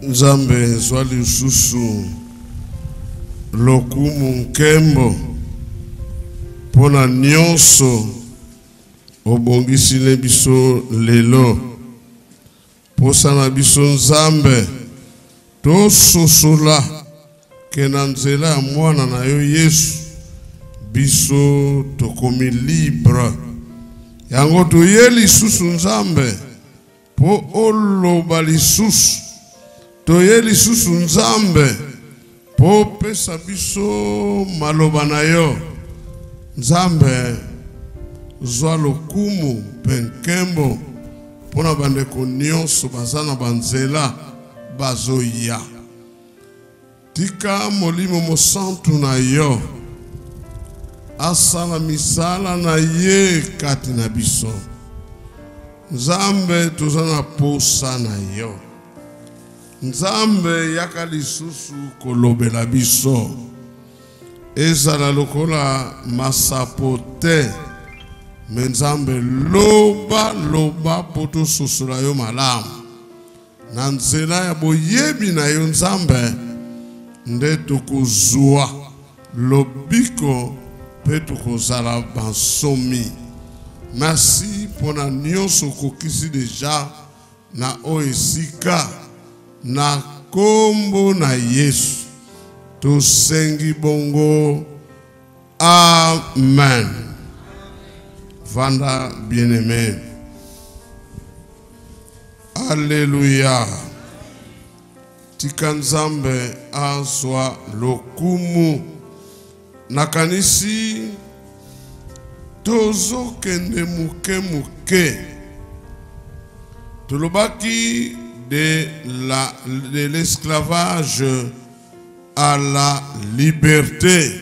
Nzambe zwali ususu lokumu nkembo pona nyonso obongisile biso lelo posana biso Nzambe tososola kena nzela ya mwana na yo Yesu biso tokomi libre yango toye lisusu Nzambe po oloba lisusu toye lisusu Nzambe po pesa biso maloba na yo Nzambe zwa lokumu penkembo pona bandeko nyonso bazana banzela bazoya tika molimo mosantu na yo asala misala na ye kati na biso Nzambe tozana posa na yo Nzambe yaka lisusu kolobela biso ezala lokola masapote me Nzambe loba poto sosola yo malamu na nzela ya boyebi na yo Nzambe nde tokozwa lobiko pe tokozala bansomi. Merci pona nyonso kokisi deja na oesika na kombo na Yesu tosengi bongo. Amen. Vanda bien-aimé. Alléluia. Tika Nzambe azwa lokumu nakanisi tozo kende muke tolobaki de l'esclavage à la liberté.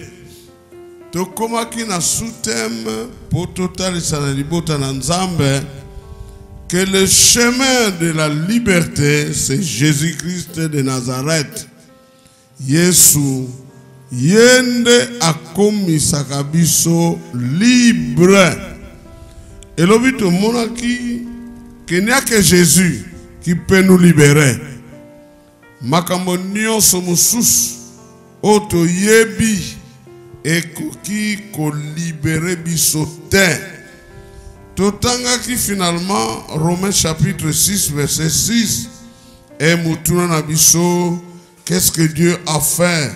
Tokomaki na sous-thème pour totalisa na libota na Nzambe que le chemin de la liberté c'est Jésus-Christ de Nazareth. Yesu yende akomisaka biso libre. Elobi tomonaki qu'il n'y a que Jésus qui peut nous libérer. Makambo nyonso mosusu oto yebi ekoki ko libérer biso te. Totangaki finalement Romains chapitre 6 verset 6 et mutuna na biso qu'est-ce que Dieu a fait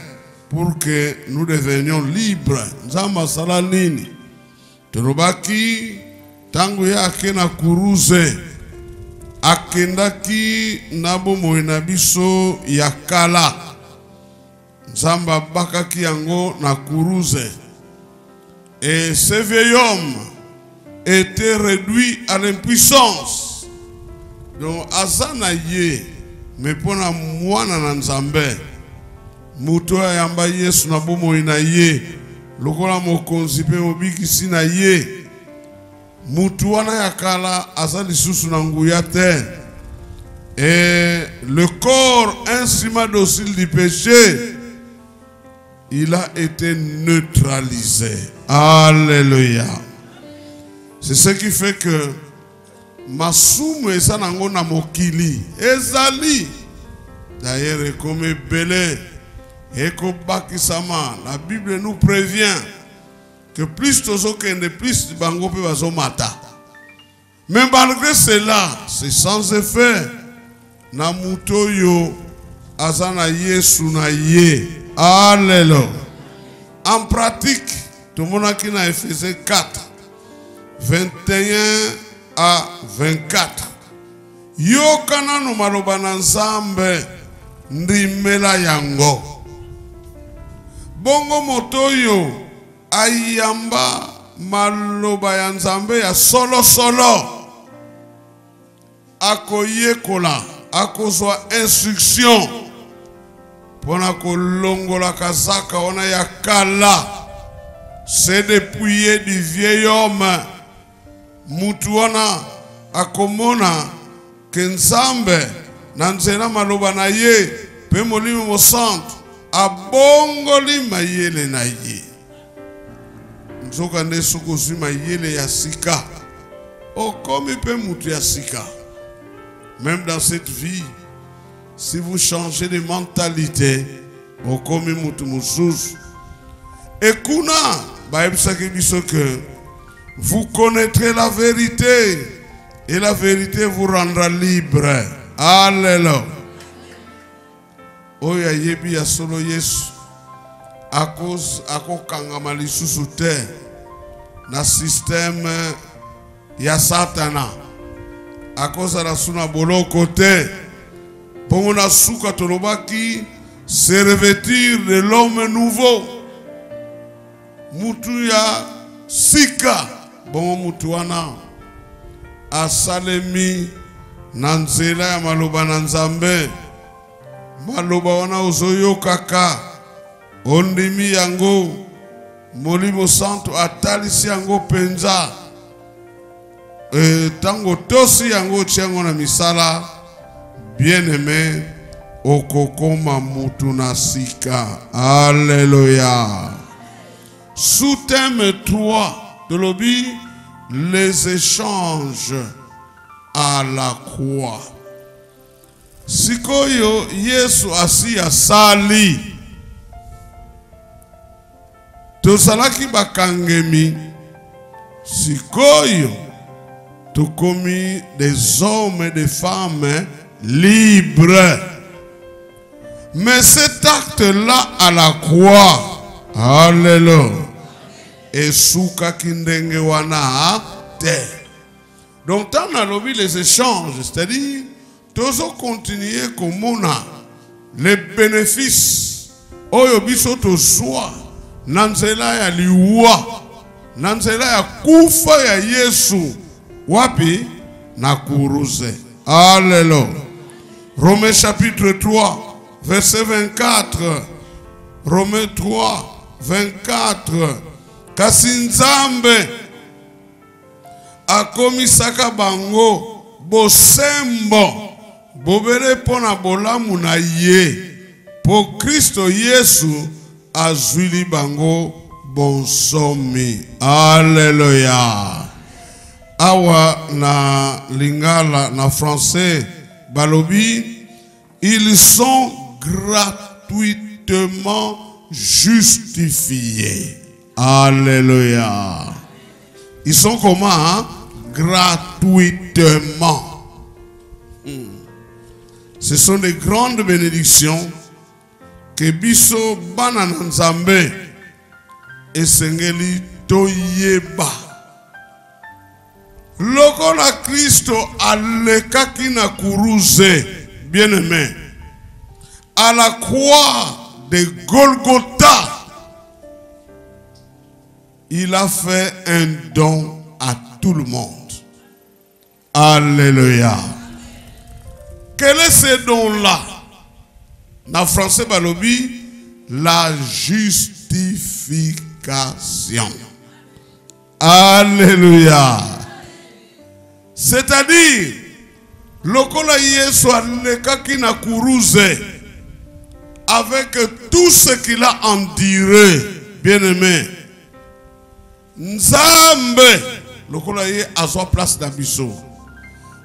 pour que nous devenions libres. Nzamba sala nini? Tolobaki tangu yake na kuruze akendaki nabo moina biso ya kala. Nzamba bakaki yango na kuruze. Et ce vieil homme était réduit à l'impuissance. Donc azana ye me pona mwana na Nzambe muto yamba Yesu na bomoi na ye lokola mokonzi pe mobikisi na ye mutu wana ya kala aza lisusu na nguya te. Et le corps instrument docile du péché il a été neutralisé. Alléluia. C'est ce qui fait que masumu eza nango na mokili ezali d'ailleurs comme belé eko bakisama. La Bible nous prévient que plus tozokende plus bango pe bazomata. Mais malgré cela c'est sans effet na mutoyo azana Yesu na ye. Alléluia. En pratique tout le monde qui na Ephésiens 4 21 à 24 yokana no maloba na Nzambe ndimela yango bongo motoyo ayamba maloba ya Nzambe ya solo akoyekola akozwa instruction pona kolongola kazaka ona ya kala. C'est dépouillé du vieil homme. Mutu wana akomona kenzambe na nzela maloba na ye pe molimo mosantu abongoli mayele na ye. Nzoka nde soko zwi mayele ya sika okomi pe mutu ya sika. Même dans cette vie, si vous changez de mentalité, okomi mutu mususu. Et kuna baebisaki biso que vous connaîtrez la vérité et la vérité vous rendra libre. Alléluia. Oya yebi ya solo Yesu akokangama lisusu te na système ya Satana. Akozala suna boloko te. Pongo na suka tolobaki se revêtir de l'homme nouveau. Mutu ya sika bongo mutu wana asalemi na nzela ya maloba na Nzambe. Maloba wana ozoyokaka ondimi yango molimo santo atalisi yango penza. Tango tosi yango tiango na misala bien-aimé okokoma mutu na sika. Alléluia. Sous-thème 3 de l'obi, les échanges à la croix. Sikoyo Yesu asi asali tosalaki bakangemi. Sikoyo tokomi des hommes et des femmes libres. Mais cet acte-là à la croix, alléluia, et souka kindenge wana te. Donc tant à l'obi les échanges, c'est-à-dire tozo continuer komona les bénéfices oyo biso tozwa na nzela ya liwa, na nzela ya kufa ya Yesu wapi na kuruze. Alléluia. Romains chapitre 3 verset 24. Romains 3 24. Kasi Nzambe akomisaka bango bosembo bobere pona bolamu na ye po Kristo Yesu azwili bango bonsomi. Alléluia. Awa na lingala na français balobi, ils sont gratuitement justifiés. Alléluia. Ils sont comment? Hein? Gratuitement. Ce sont des grandes bénédictions que biso bana Nzambe esengeli toyeba. Lokola Kristo alekaki na kuruze, bien-aimé, à la croix de Golgotha, il a fait un don à tout le monde. Alléluia. Quel est ce don-là? En français, balobi, la justification. Alléluia. C'est-à-dire, lokola Yesu alekaki na kuruze, avec tout ce qu'il a enduré, bien-aimé, Nzambe, lokola ye azwa place na biso,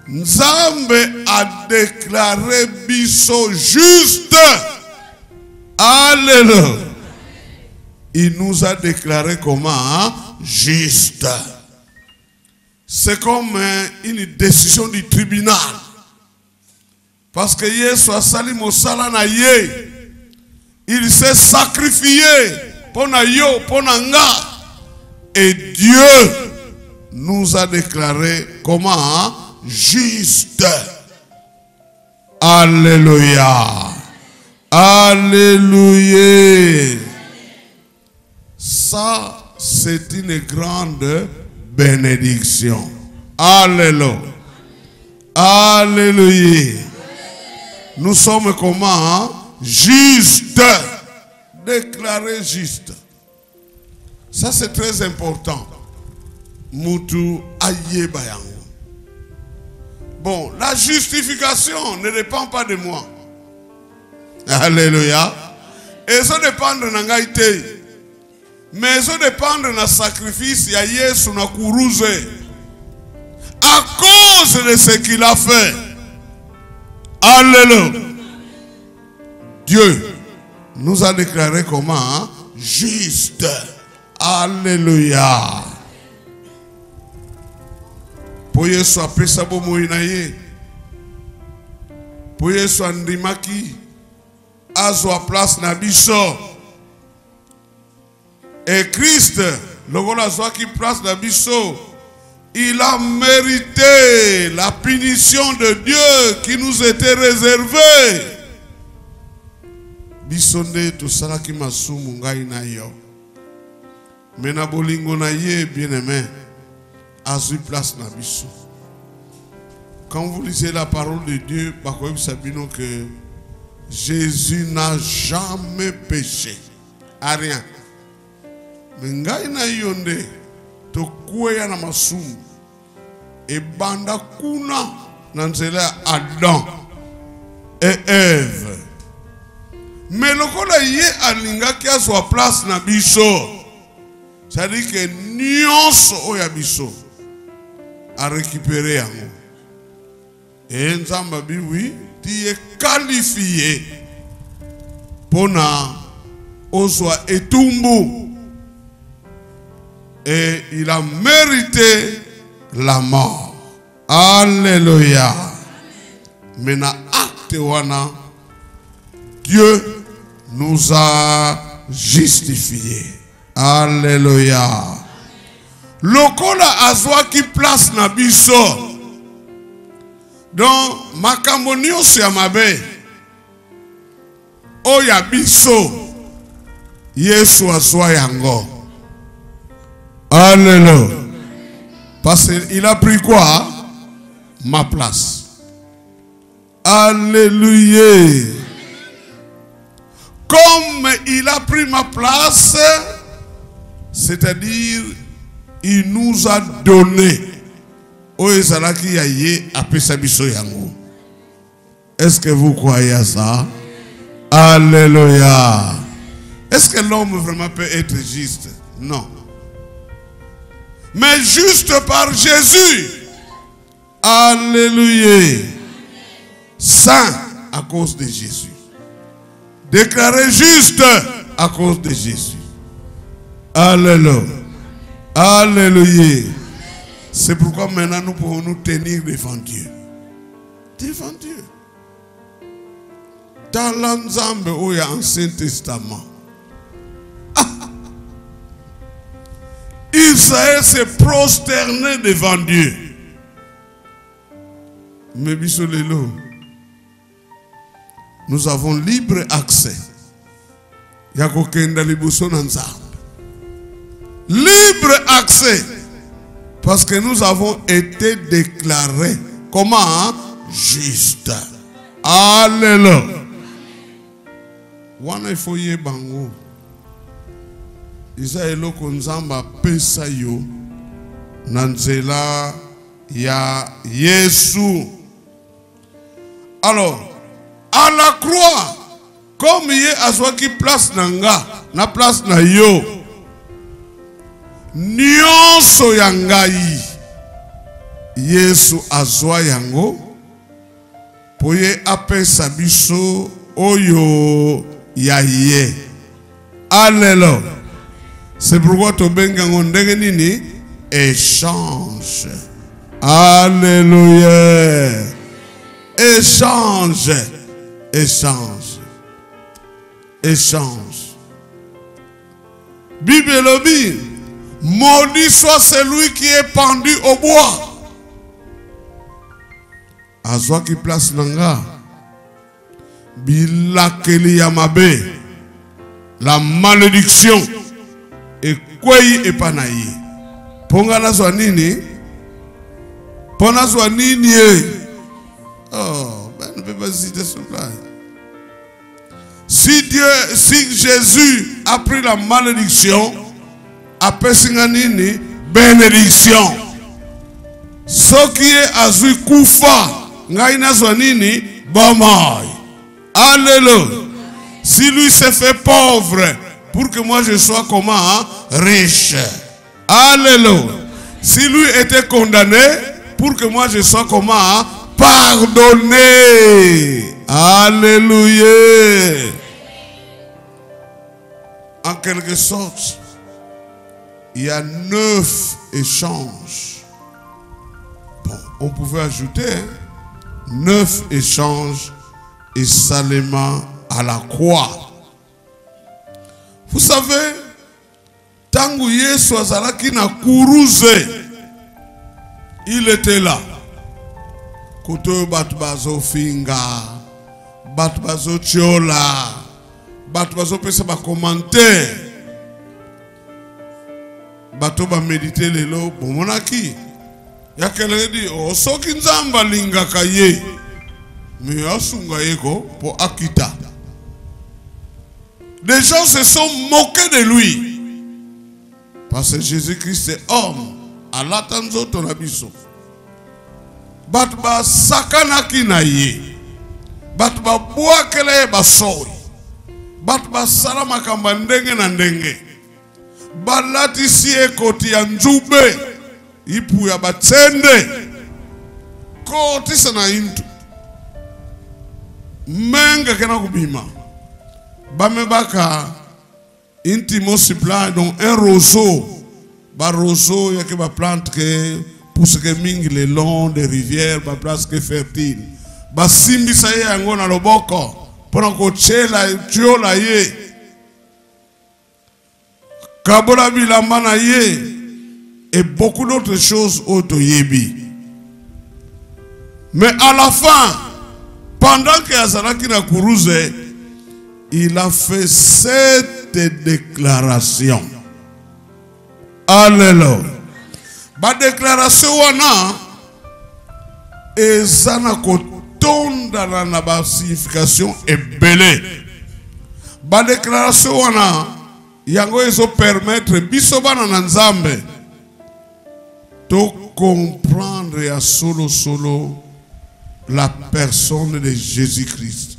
Nzambe a déclaré biso juste. Alléluia. Il nous a déclaré comment? Hein? Juste. C'est comme une décision du tribunal. Parce que Yesu a sali mosala na ye. Il s'est sacrifié pour na yo, pour na nga. Et Dieu nous a déclaré comment? Hein? Juste. Alléluia. Alléluia. Ça, c'est une grande bénédiction. Alléluia. Alléluia. Nous sommes comment? Justes. Déclarés justes. Ça c'est très important. Mutu ayeba yango. Bon, la justification ne dépend pas de moi. Alléluia. Et ça dépend de nangaïté. Mais ça dépend de notre sacrifice. Ya Yesu na kuruze. À cause de ce qu'il a fait. Alléluia. Dieu nous a déclaré comment? Hein? Juste. Alléluia. Pour Yesu apesa bomo inaye. Pour Yesu andimaki. Azwa place na biso. Et Christ, le voilà qui place na biso. Il a mérité la punition de Dieu qui nous était réservée. Bisonde to salaki masumu ngai na yo. Mena bolingo na ye bien-aimé. Azu place na biso. Quand vous lisez la parole de Dieu, vous savez que Jésus n'a jamais péché. À rien. Mais ngai na yonde to kuya na masumu. Et banda kuna nanzela Adam et Ève. Mais le kola yé alinga qui a sa place na biso. C'est-à-dire que nyonso oya biso a récupéré yango. Et nzamba bi oui, tu es qualifié pour na ozwa etumbu. Et il a mérité la mort. Alléluia. Maintenant, acte wana, Dieu nous a justifiés. Alléluia. Lokola azwa qui place na biso. Donc, makambo nyonso ya mabe. Oya biso. Yesu azwa yango. Alléluia. Parce qu'il a pris quoi? Ma place. Alléluia. Comme il a pris ma place, c'est-à-dire, il nous a donné. Est-ce que vous croyez à ça? Alléluia. Est-ce que l'homme vraiment peut être juste? Non. Mais juste par Jésus. Alléluia. Saint à cause de Jésus. Déclaré juste à cause de Jésus. Alléluia. Alléluia. C'est pourquoi maintenant nous pouvons nous tenir devant Dieu. Devant Dieu. Dans l'ensemble où il y a un Ancien Testament. Israël s'est prosterné devant Dieu. Mais bisolelo, nous avons libre accès. Libre accès. Parce que nous avons été déclarés. Comment? Juste. Alléluia. Wana ifoye bango. Isa eloko nzamba pesa yo nanzela ya Yesu. Alors, à la croix, comme il a soit qui place nanga, na place na yo, nyonso yangai, Yesu azwa yango, poye apesa biso oyo ya ye. Alléluia. C'est pourquoi tu benga nini échange. Alléluia. Échange. Échange. Échange. Bible le dit, maudit soit celui qui est pendu au bois. Azwa qui place nanga. Bilakeli yamabe. La malédiction. Et quoi est panaï? Ponga na zwa nini? Pona zwa nini? Oh, ben ne peut pas citer cela. Si Jésus a pris la malédiction, après Singanini, bénédiction. Ce qui est azui kufa, ngaina zwanini, bamai. Alléluia. Si lui s'est fait pauvre, pour que moi je sois comment? Riche. Alléluia. Si lui était condamné, pour que moi je sois comment? Pardonné. Alléluia. En quelque sorte, il y a 9 échanges. Bon, on pouvait ajouter 9 échanges et salement à la croix. Vous savez, tangu Yesu azalaki na kuruze, il était là. Koto batu bazo finga, batu bazo chiola, batu bazo pesa ba commentaire, batu ba méditer lelo bomonaki. Ya kelele di o soki nzamba linga kaye, mais asunga yeko po akita. Les gens se sont moqués de lui. Parce que Jésus-Christ est homme. Allah tanzo tonabiso. Batba sakanaki na ye. Batba buakele basoi. Batba salama kamba ndenge na ndenge. Balati siye koti ya njube. Ipu ya batsende. Koti sana intu. Menga kena kubima. Bamebaka intimo supply donc un roseau. Ba roseau y a que ba plante que pousse que mingi le long des rivières, ba place que fertile. Ba simbi sa ye yango na loboko pona ko chela tiola ye. Kabola bilamba na ye et beaucoup d'autres choses auto yebi. Mais à la fin, pendant que Azaraki na kuruze, il a fait 7 déclarations. Alléluia. La déclaration wana ezana kotonda na ba signification ebele. La déclaration wana yango ezo permettre biso bana na Nzambe to comprendre ya solo la personne de Jésus-Christ.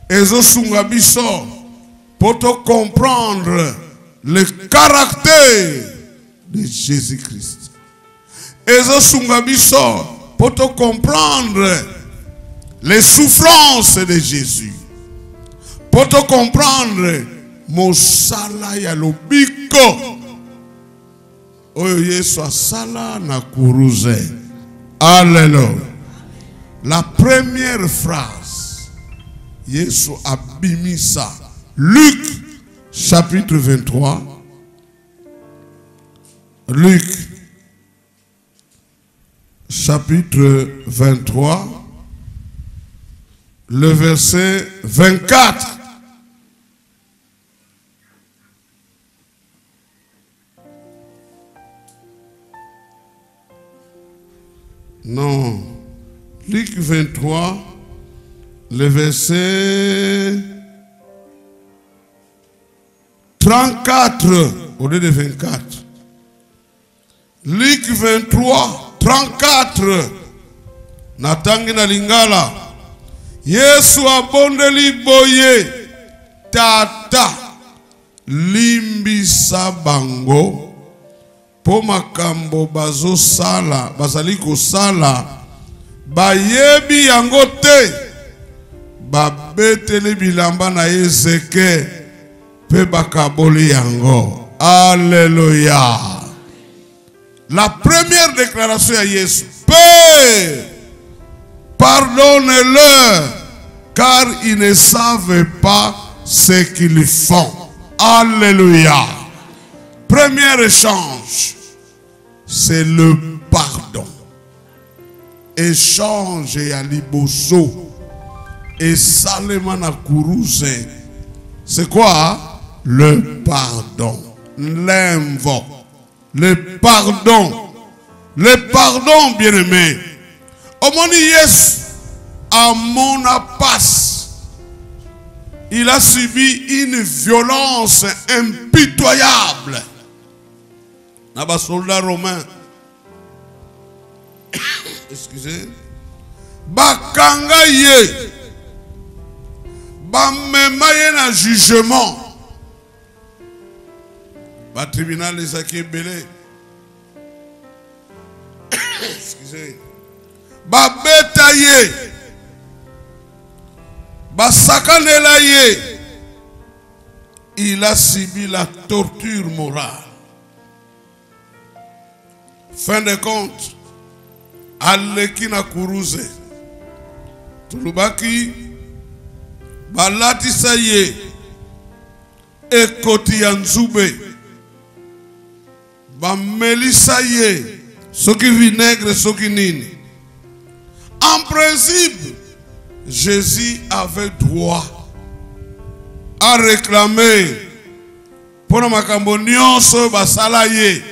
Ezo sunga biso pour comprendre le caractère de Jésus-Christ. Ezo sunga biso pour comprendre les souffrances de Jésus. Pour comprendre mosala ya lobiko oyo Yesu asala na kuruze. Alléluia. La première phrase, Yesu abimisa. Luc chapitre 23. Luc chapitre 23. Le verset 24. Non. Luc 23, le verset 34 au lieu de 24. Luc 23, 34. Natangi na lingala. Yesu abondeli boye tata limbisa bango po makambo bazo sala bazali ko sala bayebi yango te babeteli bilamba na Ezeke pe bakaboli yango. Alléluia. La première déclaration à Yesu, Père, pardonne-leur car ils ne savent pas ce qu'ils font. Alléluia. Premier échange, c'est le pardon. Échange ya liboso et salemana kuruze. C'est quoi? Le pardon. Le pardon. Le pardon, bien-aimé. Omoni Yesu à mon passe. Il a subi une violence impitoyable. Naba soldat romain. Excusez. Bakanga ye. Bamema ye na jugement. Ba tribunal les a belé. Excusez. Ba beta ye. Ba sakanela ye. Il a subi la torture morale. Fin de compte, aleki na kuruze. Tulubaki balatisa ye ekoti ya nzube. Bamelisa ye soki vinaigre soki nini. En principe, Jésus avait droit à réclamer pour makambo nyonso basala ye.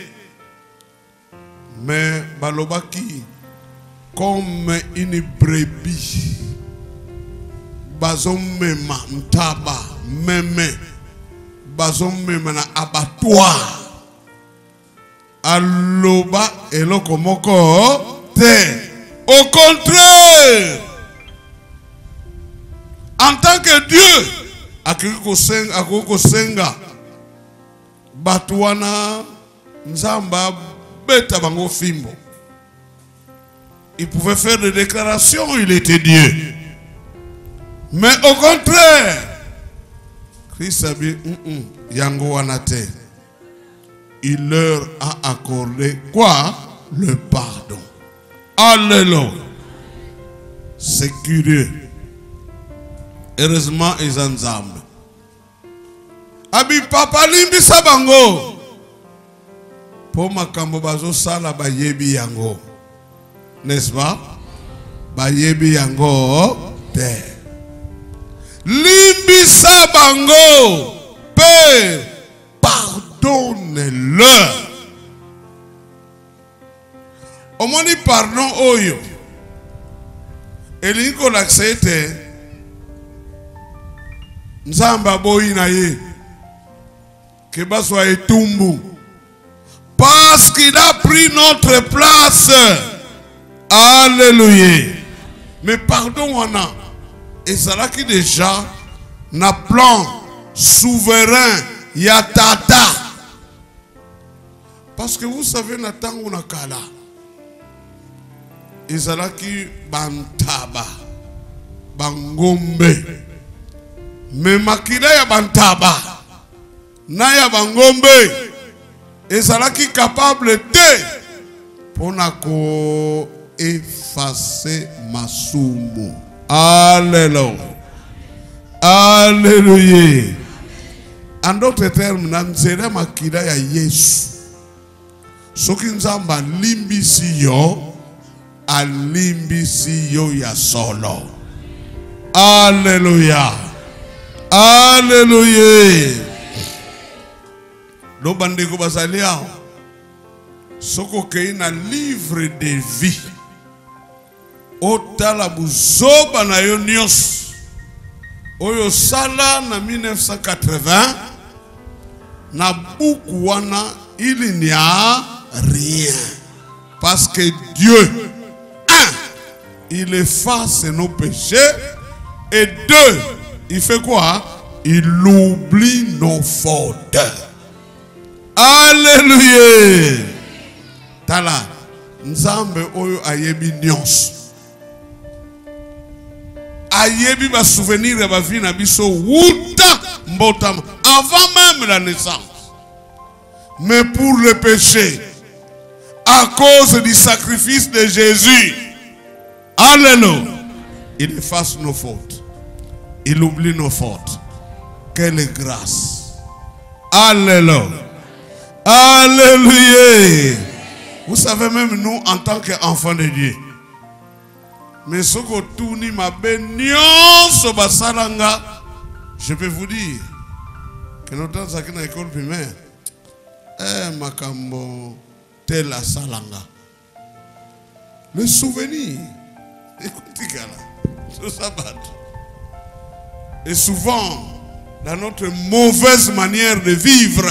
Mais balobaki comme une brebis. Bazomema ntaba meme. Bazomema na abattoir. Aloba eloko moko te. Au contraire, en tant que Dieu, akiko senga batwana nzamba beta bango fimbo. Il pouvait faire des déclarations, il était Dieu. Mais au contraire, Christ a dit, yango wanate. Il leur a accordé quoi? Le pardon. Alléluia. C'est curieux. Heureusement, ils en ensemble. Abi papa limbi sabango. Pour makambo bazo sala ba yebi yango. N'est-ce pas? Ba yebi yango te. Limbi sabango. Père, pardonne-leur. Au moins dit pardon oyo. Et l'inko l'accepte. Nzamba boyi na ye. Keba soit etumbu. Parce qu'il a pris notre place. Alléluia. Mais pardon on a. Et ça là qui déjà n'a plan souverain yatata. Parce que vous savez natango nakala. Ezalaki bantaba bangombe me makila ya bantaba na ya bangombe ezalaki capable te pona ko effacer masumu. Alléluia. Alléluia. En d'autres termes, nanzela makila ya Yesu soki nzamba limbisi yo alimbisi yo ya solo. Alléluia. Alléluia. Lo bandeko basalia soko kei na livre de vie otala buzoba na yo nyos oyo sala na 1980 na buku wana il n'y a rien parce que Dieu il efface nos péchés. Et deux, il fait quoi? Il oublie nos fautes. Alléluia. Tala. Nzambe oyo ayebi nyonso. Ayebi ba souvenir ya ba vie na biso wuta mbotama. Avant même la naissance. Mais pour le péché, à cause du sacrifice de Jésus, alléluia, il efface nos fautes. Il oublie nos fautes. Quelle grâce. Alléluia. Alléluia. Vous savez, même nous, en tant qu'enfants de Dieu, mais ce que tourne ma bénion soba salanga, je peux vous dire que notre temps à l'école primaire, makambo tel la salanga. Le souvenir Écoutez, là, ça bat. Et souvent, dans notre mauvaise manière de vivre,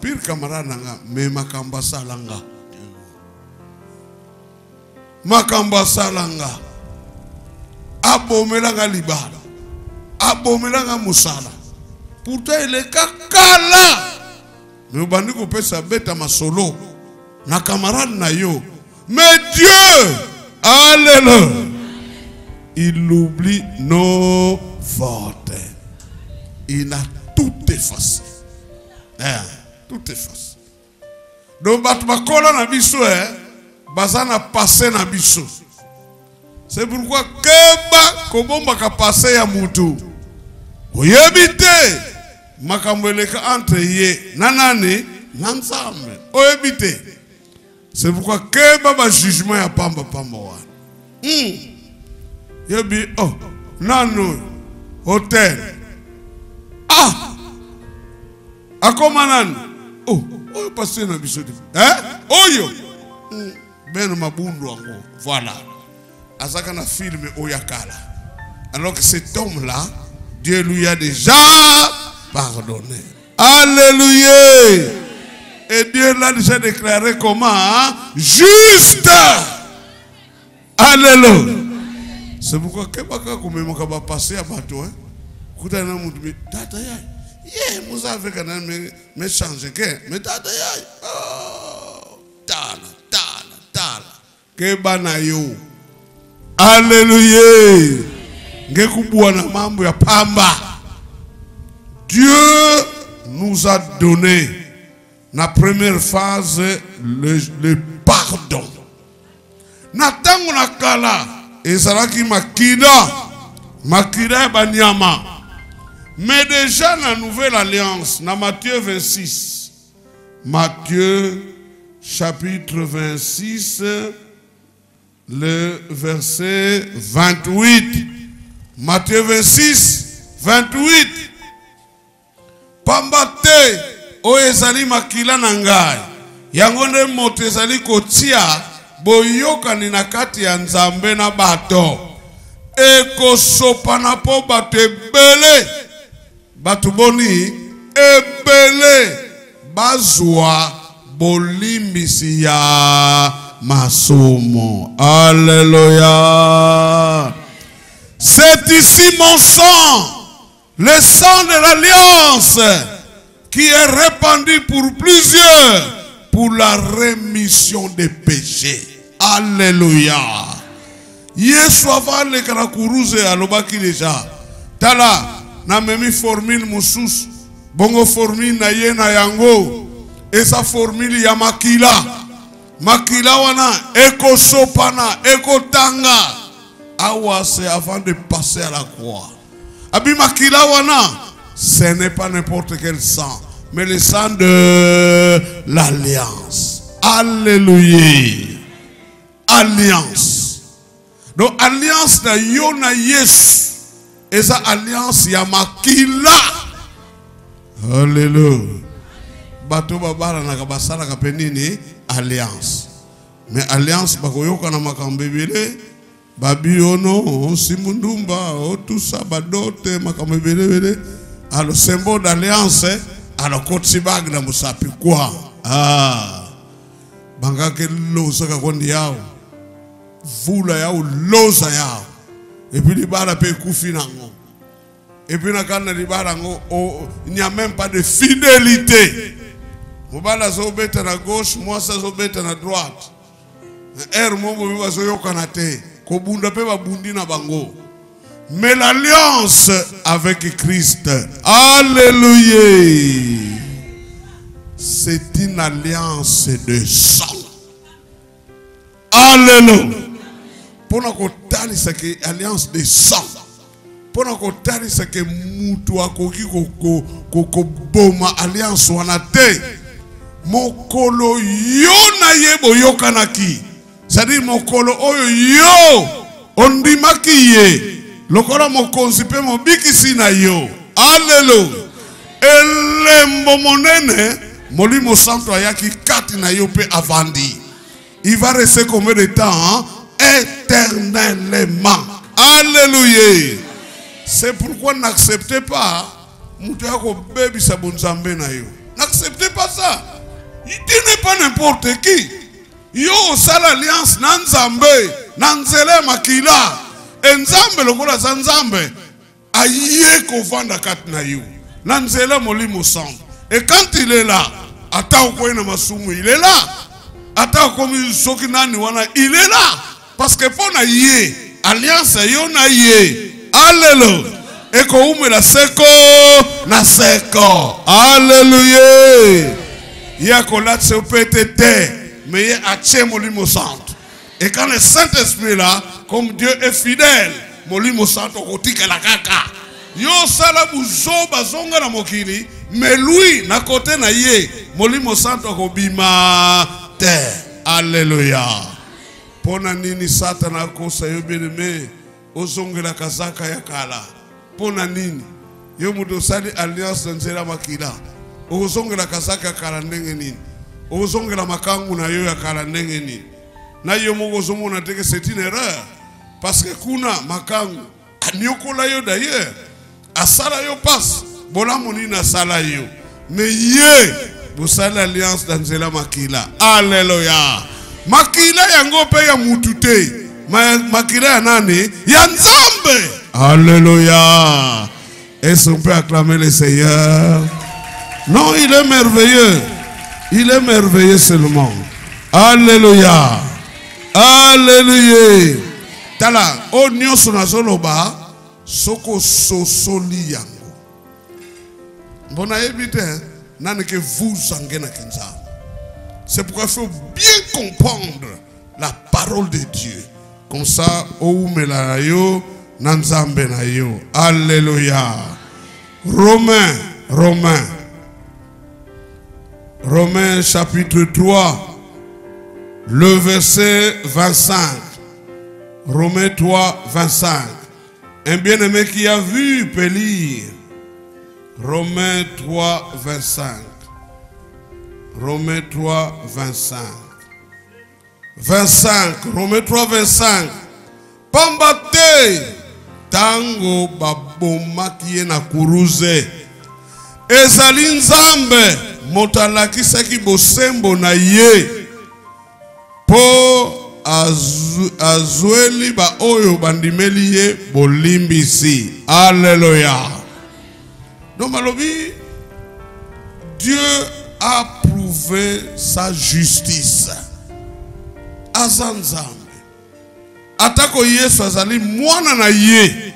pire camarade nanga, mais makamba salanga. Makamba salanga. Abomelanga libala. Abomelanga musala. Pourtant il est kakala. Mais obandi ko pesa beta masolo. Na camarade na yo. Mais Dieu, alléluia, il oublie nos fautes. Il a tout effacé. Tout effacé. Donc batmakola na biso bazana passé na biso. C'est pourquoi keba kobomba ka passé ya mutu. Oyebite makambeleka entre ye nanani nanzambe. Oyebite. C'est pourquoi keba ba jugement ya pamba pamba wa. Yebi oh nano hôtel. Ah akomanan. Oh passé na biso. Oyo. Ben mabundu wango. Voilà. Azaka na film Oyakala. Alors que cet homme-là, Dieu lui a déjà pardonné. Alléluia. Et Dieu l'a déjà déclaré comment? Juste. Alléluia. C'est pourquoi kebaka kumemaka ba passer à bateau hein. Kutana mutu mi tata yai. Yeah, musa avec un me changer que me tata yai. Oh, tala. Kebana yo. Alléluia. Ngekubwana mambo ya pamba. Dieu nous a donné la première phase le pardon. Natango nakala ezalaki makida banyama. Mais déjà la nouvelle alliance dans Matthieu 26. Matthieu chapitre 26 le verset 28. Matthieu 26, 28. Pambate o ezali makila nangai. Yangonde moto ezali kotia boyoka ni nakati ya nzambe na bato. Eko sopana po bato ebele. Bato boni ebele. Bazwa bolimbisi ya masomo. Alléluia. C'est ici mon sang, le sang de l'alliance, qui est répandu pour plusieurs, pour la rémission des péchés. Alléluia. Yesu avale karakuruze alobaki deja. Tala, na memi formule musus, bongo formule na ye na yango, esa formule ya makila. Makila wana, eko sopana, eko tanga. Awa, c'est avant de passer à la croix. Abi makila wana, ce n'est pas n'importe quel sang, mais le sang de l'alliance. Alléluia. Alliance. Donc alliance na yo na Yesu. Et ça alliance ya makila. Alléluia. Bato babara na kabasala kapenini alliance. Mais alliance bakoyoka na makambebele. Babi ono, simundumba, tout ça, badote, makamebele. Alors, symbole d'alliance, alors, kotibag na musapi quoi? Ah, banga ke loza kakondi yao, vula yao, loza yao, et puis les barres pe koufi nango, et puis na kana les barres nango, il n'y a même pas de fidélité. Mobala zo beta na gauche, moi ça zo beta na droite. Mon bobi zo yokanate. Mais l'alliance avec Christ, alléluia, c'est une alliance de sang. Alléluia. Pour nous conter cette alliance de sang, pour nous conter cette mutu akoki ko boma alliance wanate, mokolo yo na yebo yokanaki. c'est-à-dire mokolo oyo yo ondimaki ye lokola mokonzi pe mobikisi na yo. Alléluia. Elembo monene Molimo Santo ayaki kati na yo pe avandi. Il va rester combien de temps? Hein? Éternellement. Alléluia. C'est pourquoi n'acceptez pas n'acceptez pas ça. Il n'est pas n'importe qui. Yo sal alliance nanzambe nanzele makila enzambe lokola zanzambe aye kovanda kati na yo nanzele Molimo Santo. Et quand il est là, ata ko na masumu il est là. Ata ko mi soki nani wana il est là parce que pour na ye alliance yo na ye. Alléluia. Et qu'on me la seko na seko. Alléluia. Ya kolat se pétété mais il a Molimo Santo. Et quand le Saint-Esprit là, comme Dieu est fidèle, Molimo Santo kotika la kaka. Yo sala buzo bazonga na mokili, mais lui na côté na ye, Molimo Santo kobima te. Alléluia. Pona nini Satana kosa yo bien-aimé, ozongela kazaka ya kala. Pona nini yo mudo sali alliance nzela makila ozongela kazaka ya kala ndenge nini ozongela makangu na yo ya kala ndenge nini na yo moko zomona teke c'est une erreur parce que kuna makangu aniokola yo d'ailleurs asala yo passe bolamu nini asala yo mais ye bosala alliance nzela makila. Alléluia. Makila yango pe ya mutute makila ya nani ya nzambe. Alléluia. Est-ce qu'on peut acclamer le Seigneur? Non, il est merveilleux. Il est merveilleux seulement. Alléluia. Alléluia. Tala, o nyoso na zoloba, soko sosoli yango. Bona ebite, nane ke vous angena kinza. C'est pourquoi il faut bien comprendre la parole de Dieu. Comme ça, o melayo nanzambe na yo. Alléluia. Romains chapitre 3, le verset 25. Romains 3, 25. Un bien-aimé qui a vu peut lire. Romains 3, 25. Romains 3, 25. 25. Romains 3, 25. Pambate tango babomaki na kuruze ezali nzambe motalakisaki bosembo na ye po azweli ba oyo bandimeli ye bolimbisi. Alléluia. Donc malobi, Dieu a prouvé sa justice. Azanzambe atako Yesu azali mwana na ye,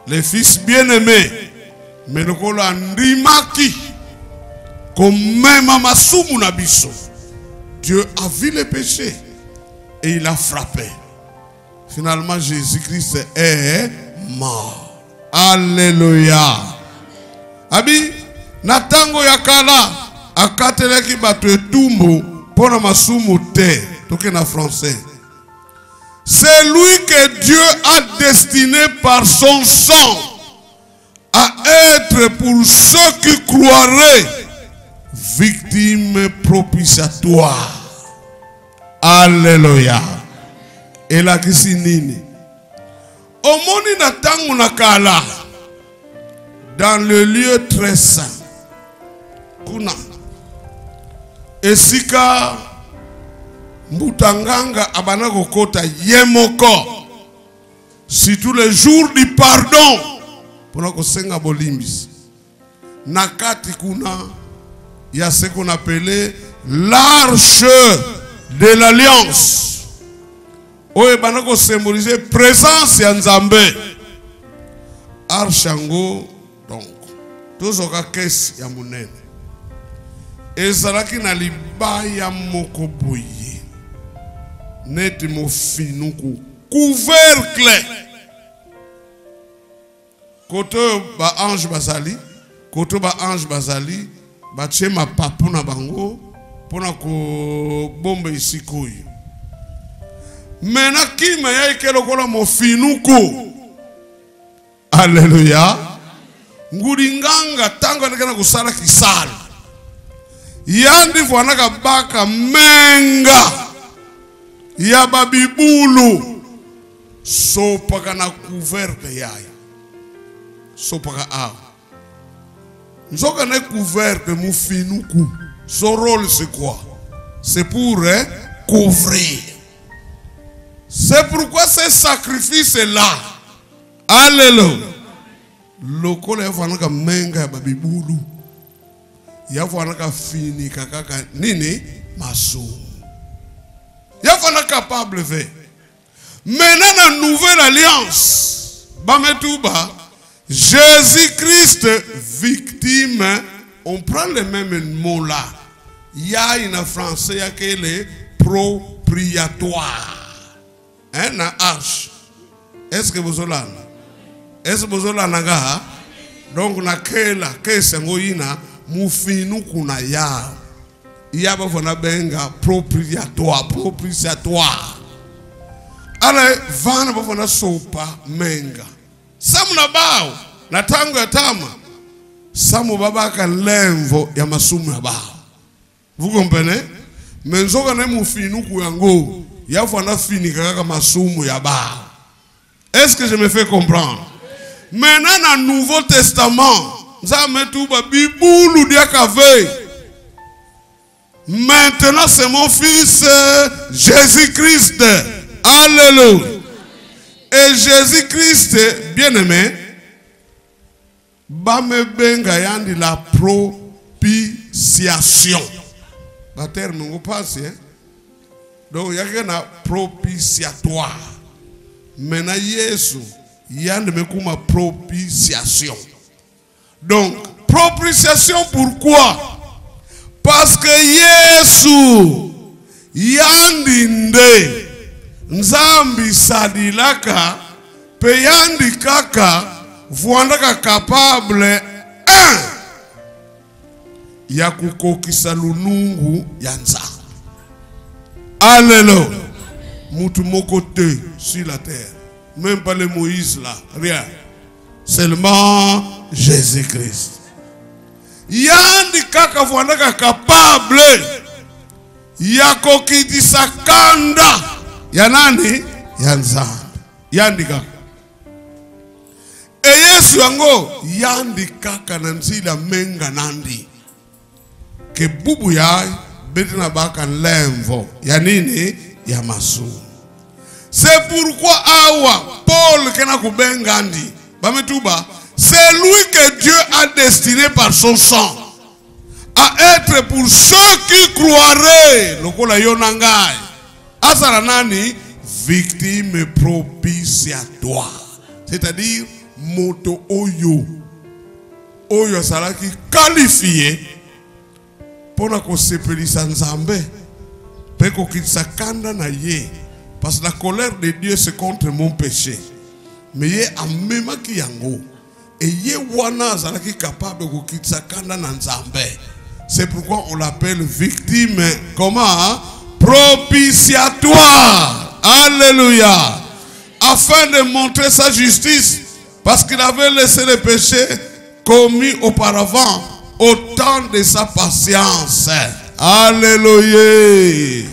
le fils bien-aimé, mais lokolo andimaki komema masumu na biso. Dieu a vu les péchés et il a frappé. Finalement Jésus-Christ est mort. Alléluia. Abi natango yakala akateleki bato etumbu pona masumu te. Toke na français. C'est lui que Dieu a destiné par son sang à être pour ceux qui croiraient victime propitiatoire. Alléluia. Et la kisinini. Omoni na tangu na kala dans le lieu très saint. Kuna esika Mbutanganga abanako kota yemoko. Si tous les jours du pardon pour nous senga bolimbis. Nakati kuna ya ce qu'on appelait l'arche de l'alliance. Oye banako symboliser présence ya Nzambe. Archango donc tozoka kesi ya munene. Ezalaki na libaya moko boye. Net mo finuku couvercle koto ba ange bazali ba chema papu na bango pona ko bombe isikoyo Mena kima ya ikelo kola mofinuku. Alléluia. Nguringanga tango nekana kusala kisala. Yandi fwanaka baka menga ya babibulu sopaka na couverte yaya. Sopaka a. Nzoka na couverte mofinuku. Son rôle c'est quoi? C'est pour couvrir. C'est pourquoi ce sacrifice est là. Alléluia. Lokole yafanaka menga ya babibulu. Yafanaka fini kakaka nini maso. Yafanaka capable fait. Maintenant la nouvelle alliance. Bametouba. Jésus-Christ victime. On prend le même mot là. Il y a une français il y a que les propriatoires. Hein, na arche. Est-ce que vous avez? Est-ce que vous avez? Donc na kela kesengo ina mufinu kuna ya. Yaba fona benga propitiatoire. Ale vana bafona sopa menga. Samuna bao na tango ya tama. Samu babaka lemvo ya masumu ya bao. Vous comprenez? Mais nzoka na mufinu kuyango. Ya fona fini kaka masumu ya bao. Est-ce que je me fais comprendre? Maintenant dans le Nouveau Testament, maintenant c'est mon fils Jésus-Christ. Alléluia. Et Jésus-Christ, bien aimé, la propitiation. Le terme, vous passez. Donc il y a un propitiatoire. Maintenant, Jésus. Il y a une propitiation. Donc, propitiation pourquoi? Parce que Yesu yandinde nzambi sadilaka pe yandi kaka vuandaka capable ya kukokisa lunungu ya nzambi. Alléluia. Mutu moko te sur la terre. Même pas le Moïse là, rien. Seulement Jésus-Christ. Yandi kaka vuandaka capable. Yako kitisa kanda. Yanani? Yanzambi. Yandi kaka. E Yesu yango. Yandi kaka nanzila menga nandi. Ke bubu yai. Betina baka lemvo. Yanini? Yamasu. C'est pourquoi Awa, Paul Kenakubengandi, c'est lui que Dieu a destiné par son sang à être pour ceux qui croiraient. Lokola yonangai. Asaranani, victime propitiatoire. C'est-à-dire, moto oyo. Oyo salaki qualifié pour la kosepelisa nzambe. Peko kitsakanda na ye. Parce que la colère de Dieu c'est contre mon péché. Mais il a même qui yango. Et il est capable de quitter kanda na nzambe. C'est pourquoi on l'appelle victime. Comment? Propitiatoire. Alléluia. Afin de montrer sa justice. Parce qu'il avait laissé les péchés commis auparavant. Au temps de sa patience. Alléluia.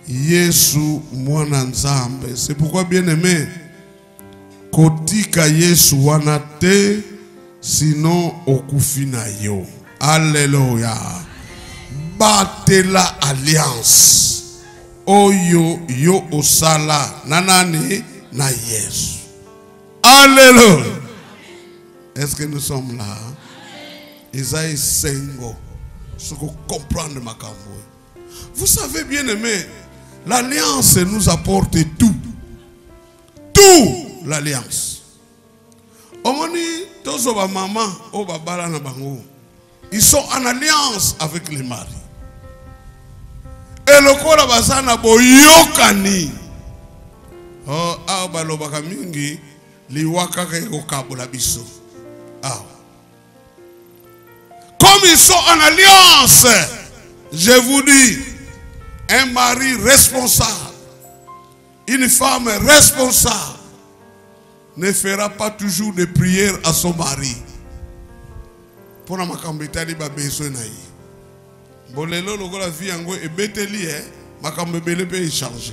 Yesu mwana nzambe. C'est pourquoi bien aimé, kotika Yesu wana te, sinon okufina yo. Alléluia. Batela alliance. Oyo yo osala nanani na Yesu. Alléluia. Est-ce que nous sommes là? Isaïe Sengo. Ce que comprendre ma cambo. Vous savez bien aimé, l'alliance nous apporte tout. Tout l'alliance. Ils sont en alliance avec les maris. Et le kola basana boyokani. Oh, ah balobaka mingi liwaka ko kabula biso. Ah. Comme ils sont en alliance, je vous dis, un mari responsable Une femme responsable ne fera pas toujours de prières à son mari. Pour la makambetali ba besoin na yi. Bolelo lokola vie yango e beteli makambebele peut changer.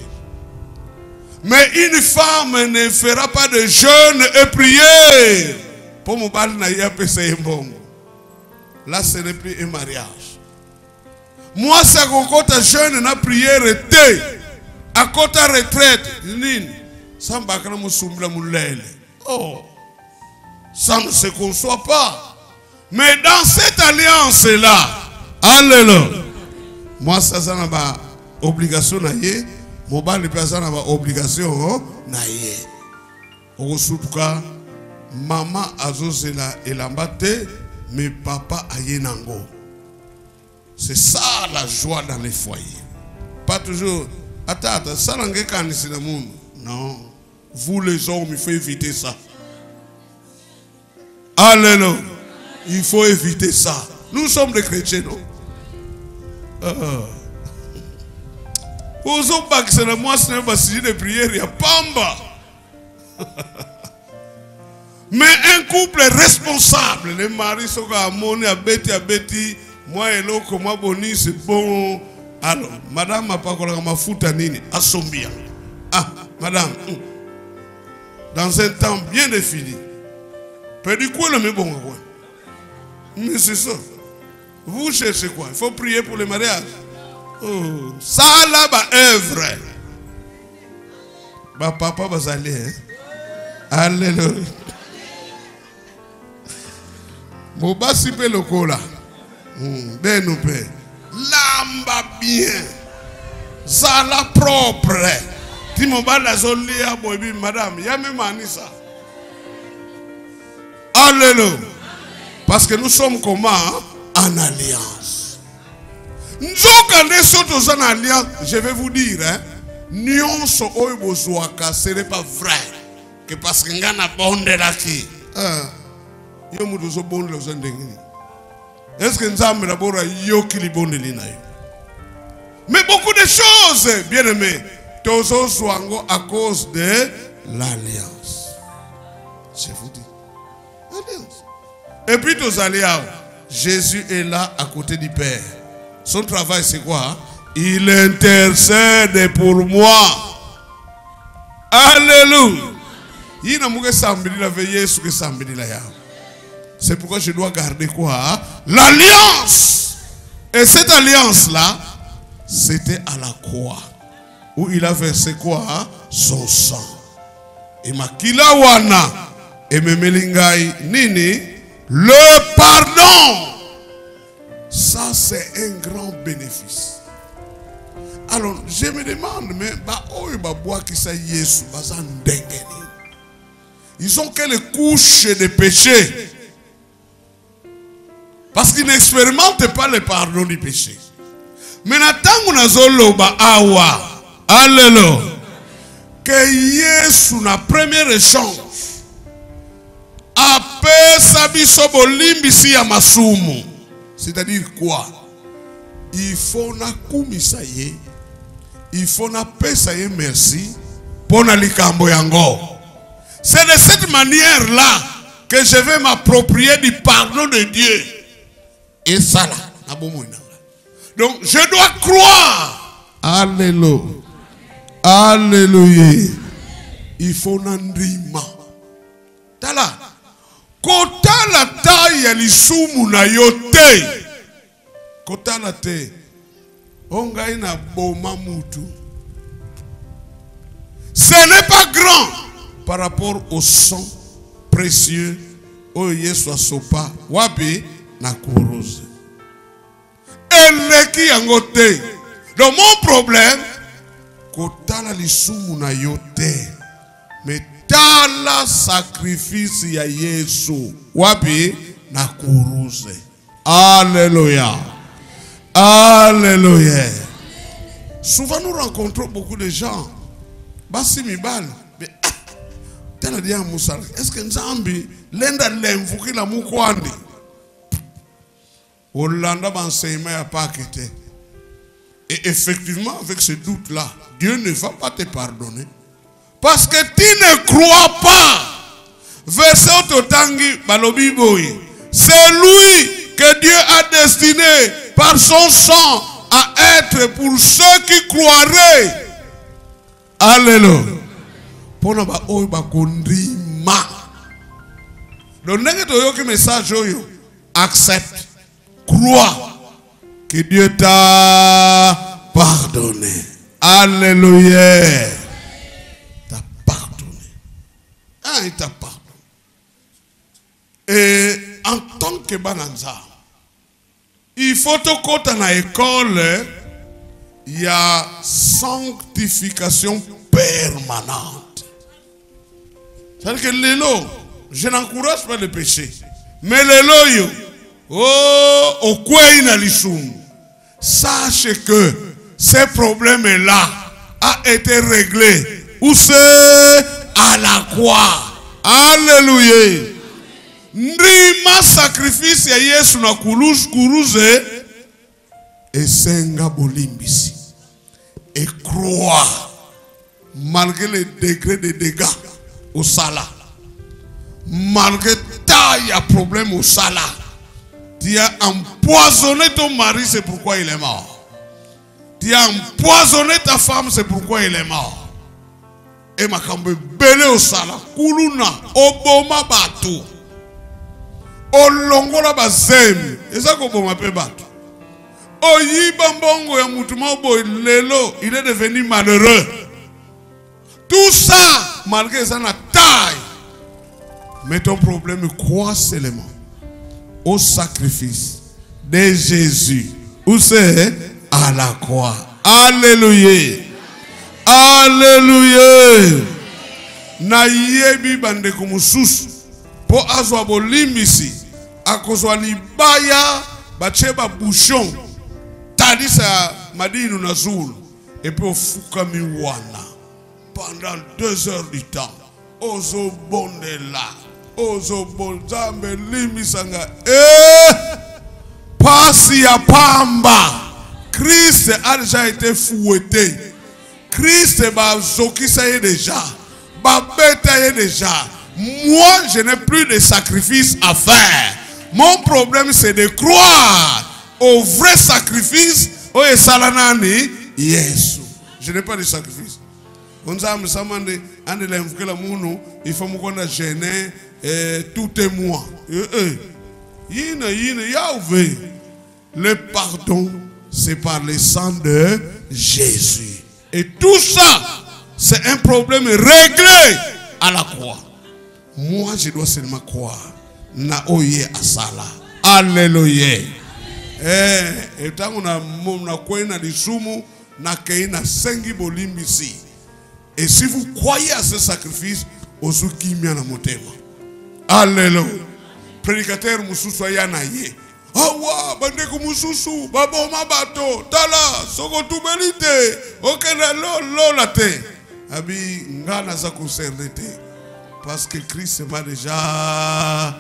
Mais une femme ne fera pas de jeûne et prière. Pour mon bal na ya pesa mbongo. Là ce n'est plus un mariage. Moi c'est kokota jeûne na prière était à côté retraite nini samba kana musumbula mulele. Oh, ça ne se conçoit pas. Mais dans cette alliance-là, alléluia. Moi, ça n'a pas obligation naïe. Mon bal ne peut pas obligation naïe. Au cas, maman azozela elambate, mais papa ayenango. C'est ça la joie dans les foyers. Pas toujours. Attends, ça n'a pas de monde. Non. Vous les hommes, il faut éviter ça. Alléluia. Il faut éviter ça. Nous sommes des chrétiens, non? Aux hommes, c'est moi, c'est un sujet de prière, il y a pamba. Mais un couple responsable, les maris sont à Moni, à Betty, moi et l'autre, moi, Boni, c'est bon. Alors, madame m'a pas collé ma foute à Nini, à Sombia. Ah, madame, dans un temps bien défini. Perdu quoi le bon quoi? Mais c'est ça. Vous cherchez quoi? Il faut prier pour le mariage. Oh, ça là-bas œuvre. Bah papa va aller. Hein? Alléluia. Mon bas si peu le cola. Ben nous paie. Lamba bien. Ça la propre. Si mon bas la zone à boibi madame, il y a même ça. Alléluia. Parce que nous sommes comment? En alliance. Nous sommes en alliance. Je vais vous dire, nous sommes en ce n'est pas vrai. Que parce que nous avons bondé là-dessus. Est-ce que nous avons d'abord yoki bondé là? Mais beaucoup de choses, bien aimés, à cause de l'alliance. Je vous dis. Alliance. Et puis tous alliés, Jésus est là à côté du Père. Son travail c'est quoi? Il intercède pour moi. Alléluia. C'est pourquoi je dois garder quoi? L'alliance. Et cette alliance là, c'était à la croix. Où il a versé quoi? Son sang. Et makila wana. Et me melingai nini. Le pardon. Ça c'est un grand bénéfice. Alors je me demande, mais ils ont quelle couche de péché? Parce qu'ils n'expérimentent pas le pardon du péché. Mais alléluia. Que Yesu na premier échange c'est-à-dire quoi? Il faut na kumisaye, il faut na pesaye merci pour na likambo yango. C'est de cette manière là que je vais m'approprier du pardon de Dieu. Et ça là, donc je dois croire. Alléluia. Alléluia. Il faut n'andrima. Tala. Kota la taille lisumu na yote. Kota la te. Onga ina boma mutu. Ce n'est pas grand par rapport au sang précieux. Oh Yesu asopa. Wapi na kuruze. Eleki yangote. Donc mon problème. Kota la lisumu na yote. Mais tala sacrifice ya Yesu. Wapi na kuruze. Alléluia. Alléluia. Souvent nous rencontrons beaucoup de gens. Basi mibal. Mais tala dia musala. Est-ce que Nzambi lenda lemvuki la mukwandi? Olanda banseima ya pakete. Et effectivement avec ce doute là, Dieu ne va pas te pardonner. Parce que tu ne crois pas. Verset Ototangi Balobi Boy. C'est lui que Dieu a destiné par son sang à être pour ceux qui croiraient. Alléluia. Pour nous, on va kondima. Donc, nous message accepte, crois que Dieu t'a pardonné. Alléluia. T'a pardonné. Ah, il t'a pardonné. Et en tant que bananza, il faut que quand on a école, il y a sanctification permanente. C'est-à-dire que l'élo, je n'encourage pas le péché. Mais l'élo, au quoi il a l'issoum. Sache que ce problème-là a été réglé. Où c'est? À la croix. Alléluia. Ndima sacrifice ya Yesu na kuruze esenga bolimbisi et croire malgré les degrés de dégâts au sala, malgré taille à problème au sala. Tu as empoisonné ton mari, c'est pourquoi il est mort. Tu as empoisonné ta femme, c'est pourquoi il est mort. Et ma kambe belé au sala kuluna oboma bato olongola bazemi eza ko boma pe bato oyiba mbongo ya mutu mobo lelo il est devenu malheureux. Tout ça malgré sa taille. Mais ton problème croit seulement au sacrifice de Jésus. Où c'est? À la croix. Alléluia. Alléluia. Na yebi bande kumususu po azwa bolimbisi akozwa libaya bacheba bouchon tadisa madinu na zulu et puis ofuka miwana pendant 2 heures du temps ozo bonde la ozo bonzambe limisanga pasi ya pamba. Christ a déjà été fouetté. Christ ba zokisa ye déjà ba beta ye déjà. Moi je n'ai plus de sacrifice à faire. Mon problème c'est de croire au vrai sacrifice au esalanani Yesu. Je n'ai pas de sacrifice. On s'amène samande ande la mfukela munu il faut mukona gêner tout est moi. Yine yauve. Le pardon c'est par le sang de Jésus. Et tout ça c'est un problème réglé à la croix. Moi je dois seulement croire na oye asala. Alléluia. Et tant on a kwena lisumu na keina sengi bolimbisi. Et si vous croyez à ce sacrifice, osukimia na motema. Alléluia. Prédicateur mususu yana ye. Awa bandeko mususu babo mabato tala soko tubelite okena lola te. Abi ngana za concerné te. Parce que Christ m'a déjà.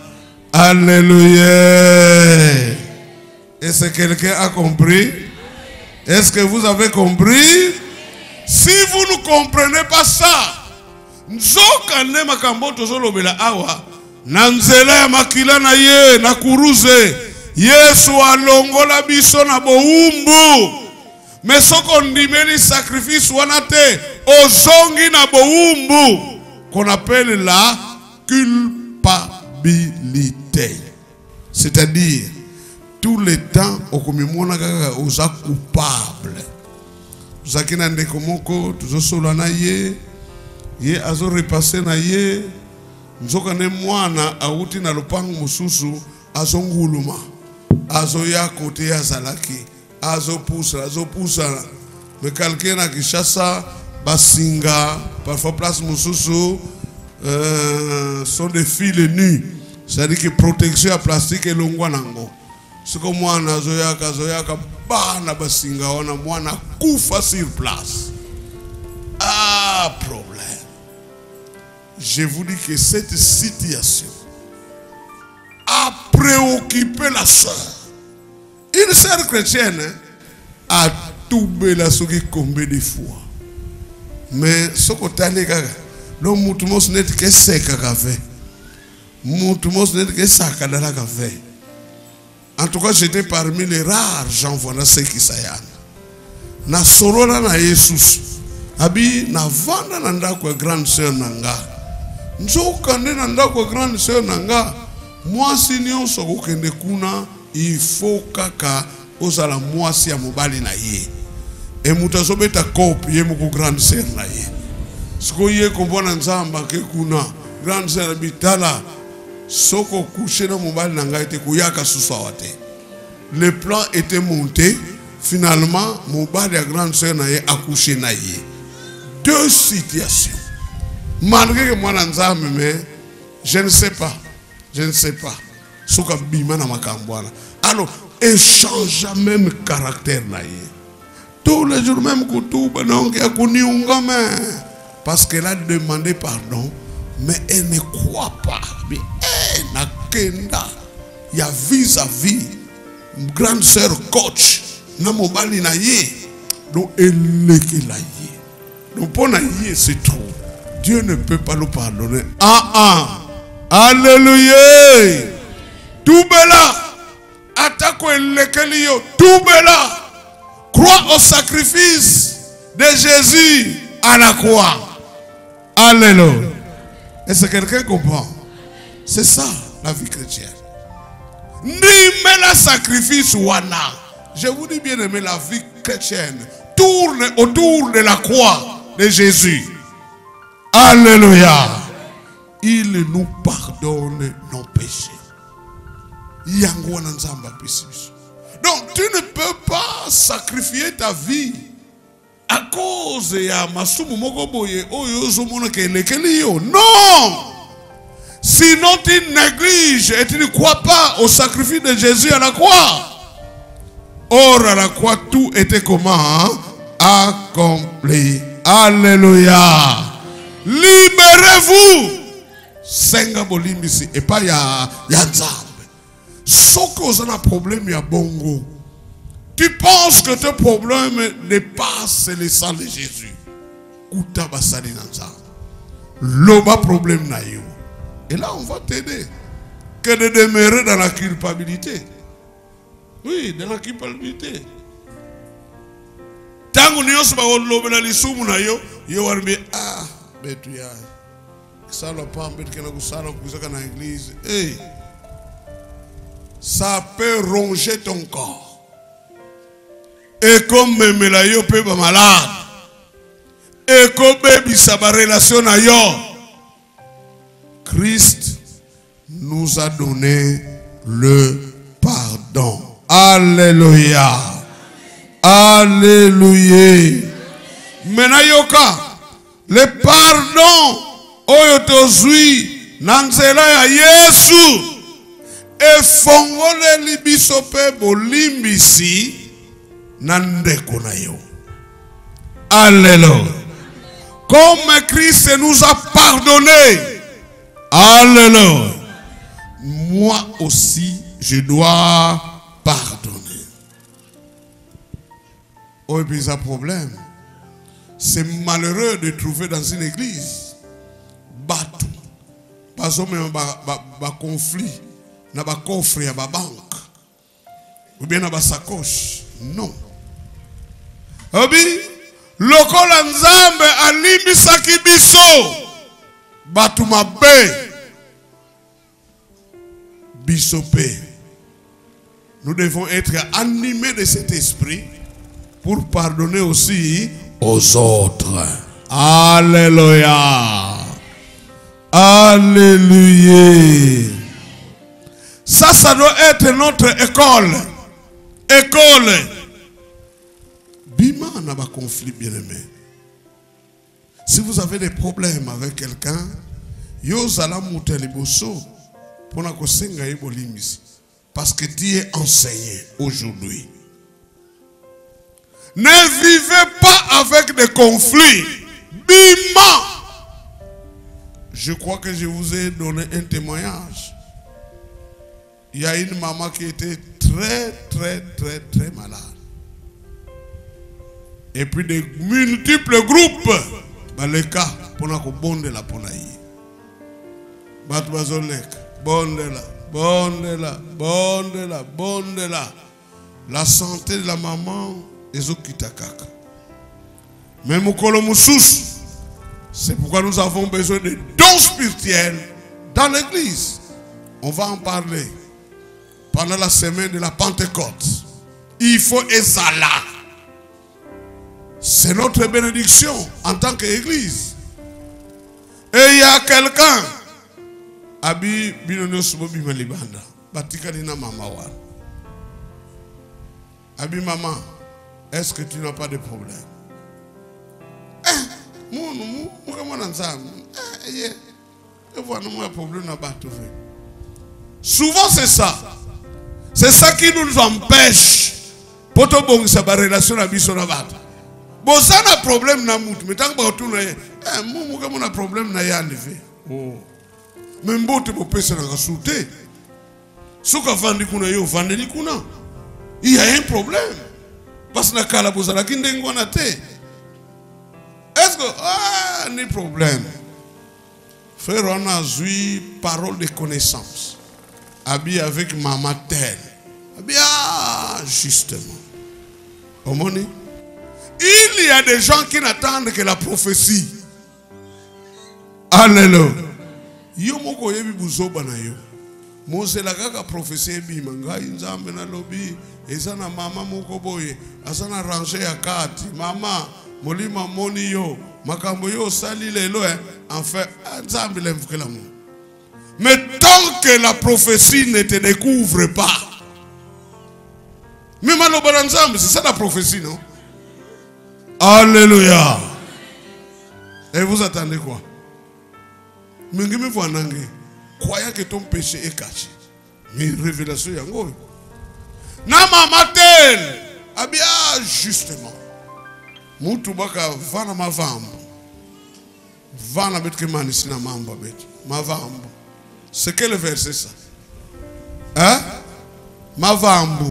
Alléluia. Est-ce que quelqu'un a compris? Est-ce que vous avez compris? Si vous ne comprenez pas ça, nzokane makambo tozolobela awa na nzela ya makila na ye na kuruze Yesu alongola biso na boumbu. Mais soko ndimeli sacrifice wana te ozongi na boumbu qu'on appelle la culpabilité. C'est-à-dire tout le temps okomimona kaka oza coupable. Zakina ndeko moko tuzosolo na ye azo repasser na ye nzoka ne mwana auti na lopango mususu azonguluma azo ya kote ya zalaki azo poussa me quelqu'un na Kishasa basinga parfois place mususu sont des fils nus, c'est-à-dire que protection à plastique et longwa nango. C'est comme moi zoyaka bana basinga wana mwana kufa sur place. Ah, problème. Je vous dis que cette situation a préoccupé la sœur. Une sœur chrétienne a tout la soki combien de fois. Mais ce que tu as Donc mutumos net que seka café. Mutumos net que saka dans la café. En tout cas, j'étais parmi les rares gens voilà ceux qui sayan. Na sorona na Jesus. Abi na vanda na ndako grande sœur nanga. Nzoka nde na ndako grande sœur nanga. Mwasi nyonso kokende kuna il faut kaka ozala mwasi ya mobali na ye. Et mutazobeta kope ye moko grande sœur na ye. Siko ye kompona nzamba ke kuna grande sœur bitala soko couché na mobali na ngai te kuyaka suswa wate. Le plan était monté. Finalement, mobali ya grande sœur na ye accouché na ye. Deux situations. Malgré que moi nzamba mais je ne sais pas. Je ne sais pas. Soka bima na makambwana. Alors, échange même caractère na ye. Tous les jours même Koutou, parce qu'elle a demandé pardon, mais elle ne croit pas. Mais elle n'a kenda. Il y a vis-à-vis, une grande sœur coach, Namobali na ye. Donc elle n'est que la ye. Donc pour na ye, c'est trop. Dieu ne peut pas nous pardonner. Alléluia. Tout bela. Attaque le tout bela. Crois au sacrifice de Jésus à la croix. Alléluia. Est-ce que quelqu'un comprend? C'est ça la vie chrétienne. N'aimez la sacrifice wana. Je vous dis bien aimer la vie chrétienne. Tourne autour de la croix de Jésus. Alléluia. Il nous pardonne nos péchés. Donc tu ne peux pas sacrifier ta vie à cause de Masumu Mogoboye non. Sinon tu négliges et tu ne crois pas au sacrifice de Jésus à la croix. Or à la croix tout était comment? Accompli. Alléluia. Libérez-vous. Senga bolimbisi et pas ya nzambe. Sauf qu'on a un problème, il y a bongo. Tu penses que tes problèmes dépassent le sang de Jésus. Kouta basali nanza. Loba problème na yo. Et là on va t'aider. Que de demeurer dans la culpabilité. Oui, dans la culpabilité. Tango nyonso ba lobe na lisumu na yo, yo warbe betu ya. Sala pa mbet kana kusala kuzaka na église. Hey. Ça peut ronger ton corps. Et comme même la yo peut pas malade. Et comme baby ça va relation à yo. Christ nous a donné le pardon. Alléluia. Alléluia. Maintenant yoka le pardon oyo tozui nanzela ya Yesu. Et fongole libisope bolimbisi nandeko na yo. Alléluia. Comme Christ nous a pardonné. Alléluia. Moi aussi je dois pardonner. Oh, et puis un problème. C'est malheureux de trouver dans une église bateau. Pas seulement un conflit. Na ba coffre ya ba banque ou bien na ba sacoche. Non. Obi lokola nzambe alimbisaki biso batu mabe bisope. Nous devons être animés de cet esprit pour pardonner aussi aux autres. Alléluia. Alléluia. Ça doit être notre école. École. Bima n'a pas conflit, bien aimé. Si vous avez des problèmes avec quelqu'un, yo zala muteli boso pona kosenga yebo limisi. Parce que Dieu est enseigné aujourd'hui. Ne vivez pas avec des conflits. Bima. Je crois que je vous ai donné un témoignage. Il y a une maman qui était très malade. Et puis des multiples groupes dans le cas. pona ko bondela pona ye. Batu bazoleka bondela, bondela, bondela, bondela. La santé de la maman ezokita kaka. Mais mukolo mususu, c'est pourquoi nous avons besoin de dons spirituels dans l'église. On va en parler pendant la semaine de la Pentecôte. Il faut ezala. C'est notre bénédiction en tant qu'église. Et il y a quelqu'un. Abi binono subobi malibanda. Batika dina mama wa. Abi maman, est-ce que tu n'as pas de problème? Souvent c'est ça. C'est ça qui nous empêche. Pour te bon sa relation à bisonavate. Bon ça n'a problème na mout. Mais tant que tu n'as mon problème na ya enlevé. Oh. Même beau te peux passer dans la souté. Ce qu'on vend kuna yo vendeli kuna. Il y a un problème. Parce que na kala bozala kindengo na te. Est-ce que ni problème. Frère, on a eu parole de connaissance. Abi avec maman telle. Abi justement. Omoni. Il y a des gens qui n'attendent que la prophétie. Alléluia. Yo moko yebi buzoba na yo. Mose la kaka prophétie bi manga nzambe na lobi ezana mama moko boye azana ranger ya kati mama molima moni yo makambo yo sali lelo enfin nzambe l'envoie l'amour. Mais tant que la prophétie ne te découvre pas, même à l'obéissance, c'est ça la prophétie, non? Alléluia. Et vous attendez quoi? Mengime vous anangé. Croyant que ton péché est caché. Mais révélation yango. Na mama tel. Abia justement. Mutu baka vana mavambo. Vana betke manisi na mamba bet. Mavambo. C'est quel verset ça? Hein? Mavambo.